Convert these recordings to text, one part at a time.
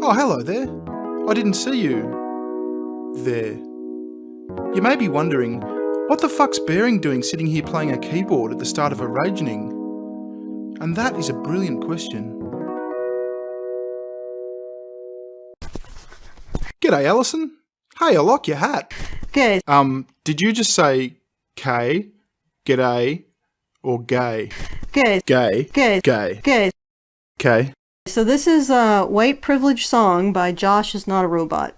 Oh, hello there. I didn't see you there. You may be wondering, what the fuck's Bearing doing sitting here playing a keyboard at the start of a Ragening? And that is a brilliant question. G'day, Alison. Hey, I like your hat. Good. Did you just say K, g'day, or gay? Good. Gay. Good. Gay. Good. Okay. So this is a White Privilege song by Josh is Not a Robot.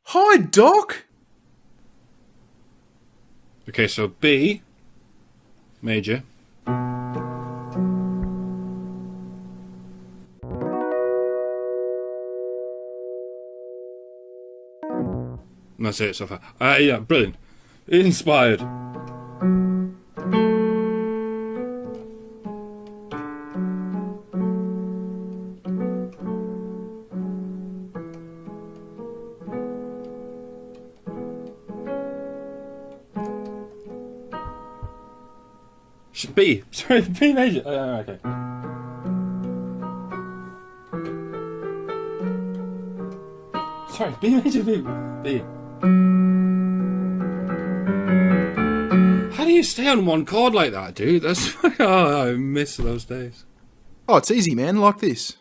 Hi, Doc. Okay, so B, major. And that's it so far. Yeah, brilliant. Inspired. B. Sorry, B major. Okay. Sorry, B major, B. How do you stay on one chord like that, dude? That's oh, I miss those days. Oh, it's easy, man, like this.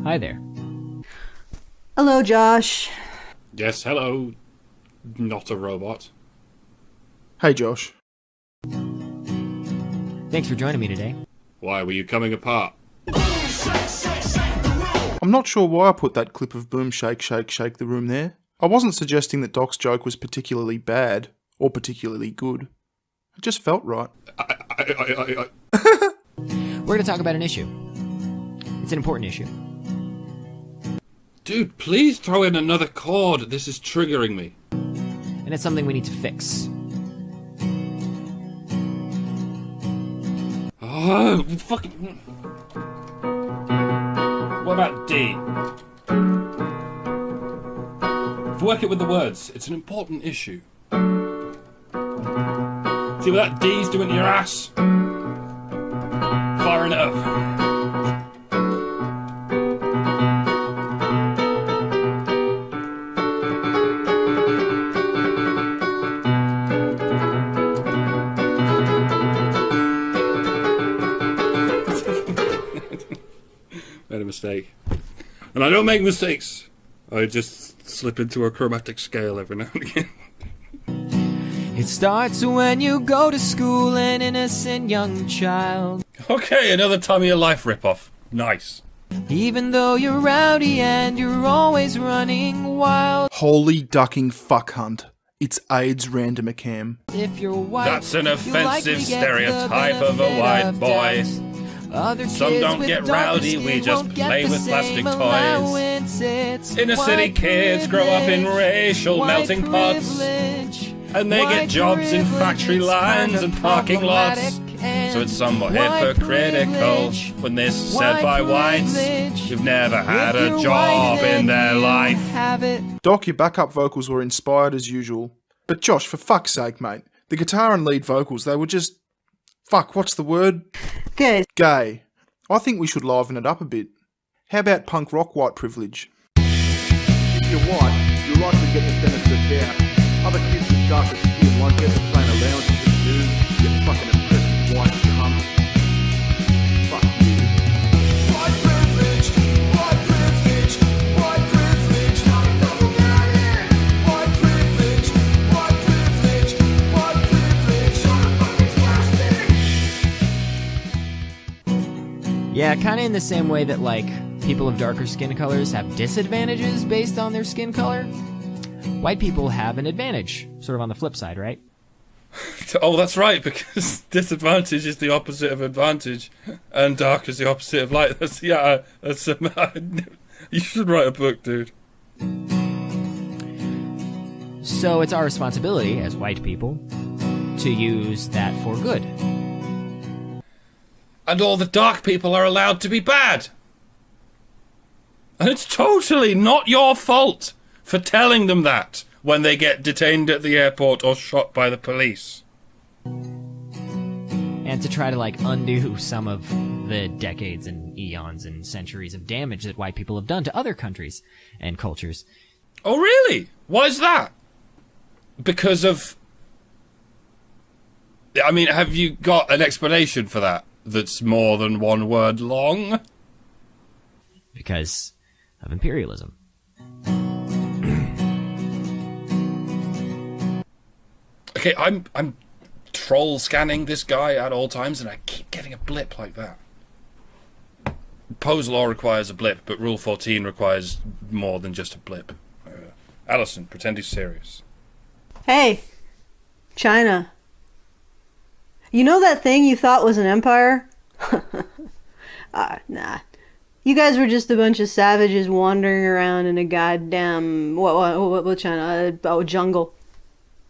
Hi there. Hello, Josh. Yes, hello. Not a robot. Hey, Josh. Thanks for joining me today. Why were you coming apart? I'm not sure why I put that clip of Boom Shake Shake Shake the Room there. I wasn't suggesting that Doc's joke was particularly bad or particularly good. It just felt right. We're going to talk about an issue. It's an important issue. Dude, please throw in another chord. This is triggering me. And it's something we need to fix. Oh, fucking... What about D? Work it with the words. It's an important issue. See what that D's doing to your ass? Firing it up. Made a mistake. And I don't make mistakes. I just slip into a chromatic scale every now and again. It starts when you go to school, an innocent young child. Okay, another Time of Your Life ripoff. Nice. Even though you're rowdy and you're always running wild. Holy ducking fuck hunt. It's AIDS Randomercam. If you're white, that's an offensive stereotype of a white boy. Some don't get rowdy, we just play with plastic toys. Inner city kids grow up in racial melting pots, and they get jobs in factory lines and parking lots. So it's somewhat hypocritical when this is said by whites who've never had a job in their life. Doc, your backup vocals were inspired as usual. But Josh, for fuck's sake, mate, the guitar and lead vocals, they were just... Fuck, what's the word? Good. Gay. I think we should liven it up a bit. How about punk rock white privilege? If you're white, you're likely to get the benefit out. Other kids with darker skin won't get the plain allowance that you do. You fucking oppressive white cunt. Fuck you. White privilege, white privilege, white privilege, not double down. White privilege, white privilege, white privilege, not fucking plastic. Yeah, kind of in the same way that, like, people of darker skin colors have disadvantages based on their skin color. White people have an advantage, sort of on the flip side, right? Oh, that's right, because disadvantage is the opposite of advantage, and dark is the opposite of light. That's, yeah, that's you should write a book, dude. So it's our responsibility as white people to use that for good. and all the dark people are allowed to be bad. And it's totally not your fault for telling them that when they get detained at the airport or shot by the police. And to try to, like, undo some of the decades and eons and centuries of damage that white people have done to other countries and cultures. Oh, really? Why is that? Because of... I mean, have you got an explanation for that that's more than one word long? Because of imperialism. Okay, I'm troll scanning this guy at all times, and I keep getting a blip like that. Poe's law requires a blip, but Rule 14 requires more than just a blip. Alison, pretend he's serious. Hey, China. You know that thing you thought was an empire? Nah. You guys were just a bunch of savages wandering around in a goddamn... What China? Jungle.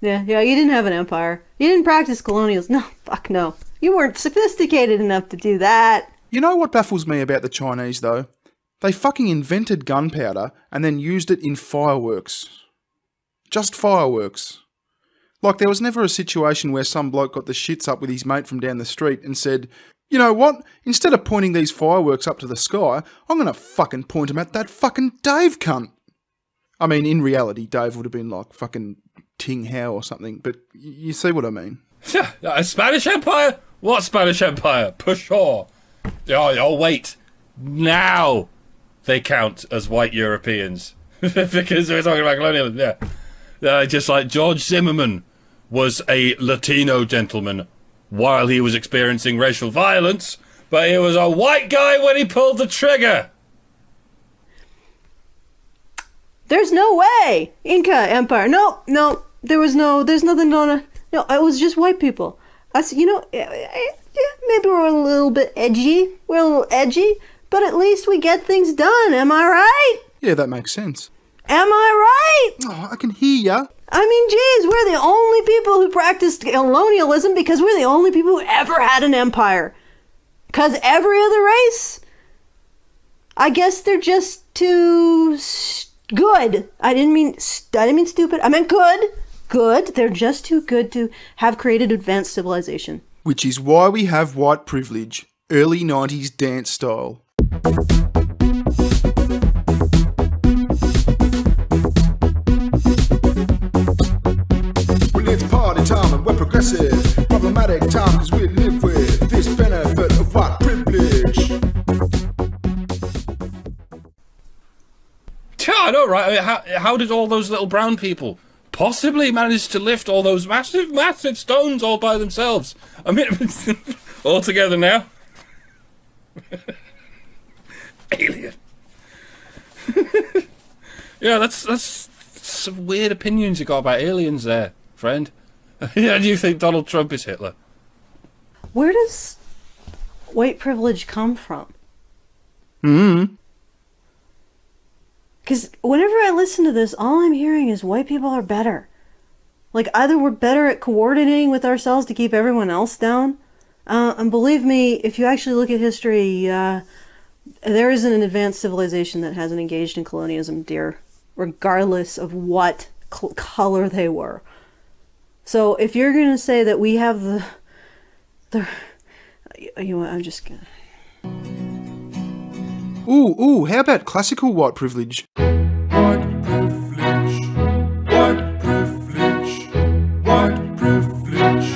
Yeah, you didn't have an empire. You didn't practice colonialism. No, fuck no. You weren't sophisticated enough to do that. You know what baffles me about the Chinese, though? They fucking invented gunpowder and then used it in fireworks. Just fireworks. Like, there was never a situation where some bloke got the shits up with his mate from down the street and said, you know what? Instead of pointing these fireworks up to the sky, I'm gonna fucking point them at that fucking Dave cunt. I mean, in reality, Dave would have been like fucking Ting Hao or something, but you see what I mean. A Spanish Empire? What Spanish Empire? Pshaw. Oh, wait. Now they count as white Europeans. Because we're talking about colonialism, yeah. Just like George Zimmerman was a Latino gentleman while he was experiencing racial violence, but he was a white guy when he pulled the trigger. There's no way! Inca Empire. No. There's nothing going on. No, it was just white people. Us, maybe we're a little bit edgy. We're a little edgy, but at least we get things done. Am I right? Yeah, that makes sense. Am I right? Oh, I can hear ya. I mean, geez, we're the only people who practiced colonialism because we're the only people who ever had an empire. Because every other race, I guess they're just too good. I didn't mean stupid. I meant good. Good. They're just too good to have created advanced civilization. Which is why we have white privilege. Early 90s dance style. Well, it's party time and we're progressive. Problematic time because we live with this benefit of white privilege. Yeah, I know, right? I mean, how did all those little brown people possibly manage to lift all those massive, massive stones all by themselves? I mean, all together now. Alien. Yeah, that's some weird opinions you got about aliens there, friend. Yeah, do you think Donald Trump is Hitler? Where does white privilege come from? Because whenever I listen to this, all I'm hearing is white people are better. Like, either we're better at coordinating with ourselves to keep everyone else down. And believe me, if you actually look at history, there isn't an advanced civilization that hasn't engaged in colonialism, dear. Regardless of what color they were. So if you're going to say that we have you know what, I'm just going to... Ooh, how about classical white privilege? White privilege. White privilege. White privilege.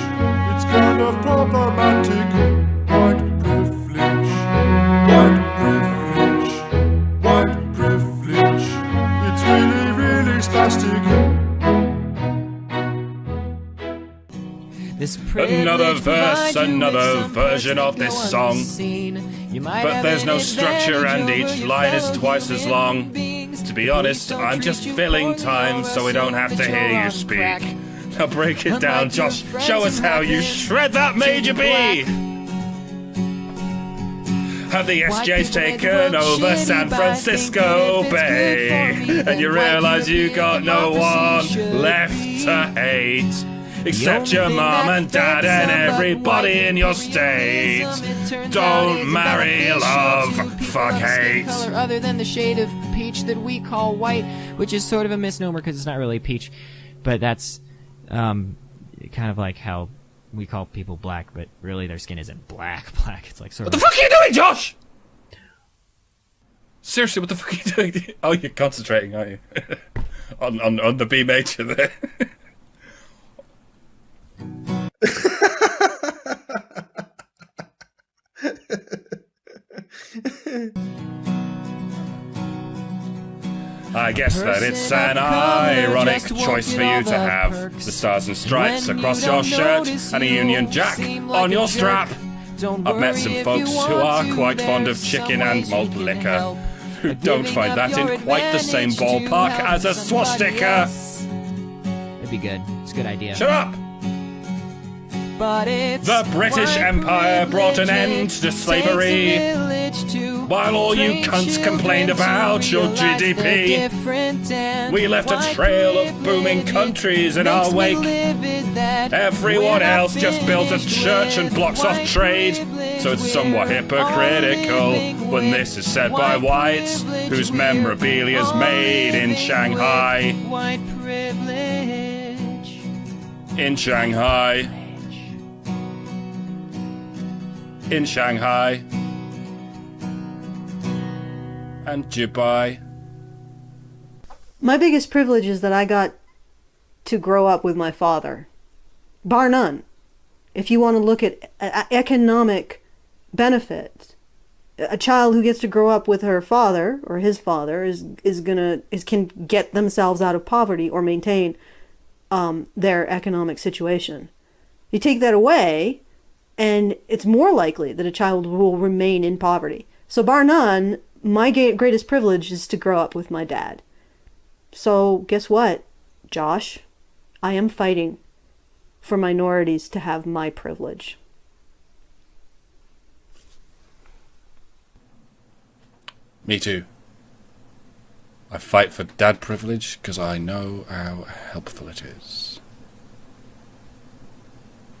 It's kind of problematic. White privilege. White privilege. White privilege. It's really, really spastic. Another verse, another version of this song. But there's no structure and each line is twice as long. To be honest, I'm just filling time so we don't have to hear you speak. Now break it down, Josh. Show us how you shred that Major B! Have the SJs taken over San Francisco Bay? And you realize you got no one left to hate. except your mum and dad and everybody in your state. Don't marry, love, fuck, hate. Color other than the shade of peach that we call white, which is sort of a misnomer because it's not really peach, but that's kind of like how we call people black, but really their skin isn't black. It's like sort of. What the fuck are you doing, Josh? Seriously, what the fuck are you doing? Oh, you're concentrating, aren't you? on the B major there. I guess that it's an ironic choice for you to have the stars and stripes across your shirt and a Union Jack on your strap. I've met some folks who are quite fond of chicken and malt liquor, who don't find that in quite the same ballpark as a swastika. It'd be good. It's a good idea. Shut up! The British Empire brought an end to slavery, while all you cunts complained about your GDP. We left a trail of booming countries in our wake. Everyone else just builds a church and blocks off trade, so it's somewhat hypocritical when this is said by whites, whose memorabilia is made in Shanghai. White privilege. In Shanghai. In Shanghai. And Dubai. My biggest privilege is that I got to grow up with my father. Bar none. If you want to look at economic benefits, a child who gets to grow up with her father or his father can get themselves out of poverty or maintain their economic situation. You take that away, and it's more likely that a child will remain in poverty. So bar none, my greatest privilege is to grow up with my dad. So guess what, Josh? I am fighting for minorities to have my privilege. Me too. I fight for dad privilege because I know how helpful it is.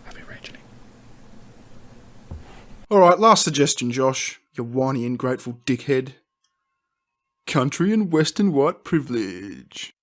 Happy Ragening. Alright, last suggestion, Josh. You whiny, ungrateful dickhead. Country and Western white privilege.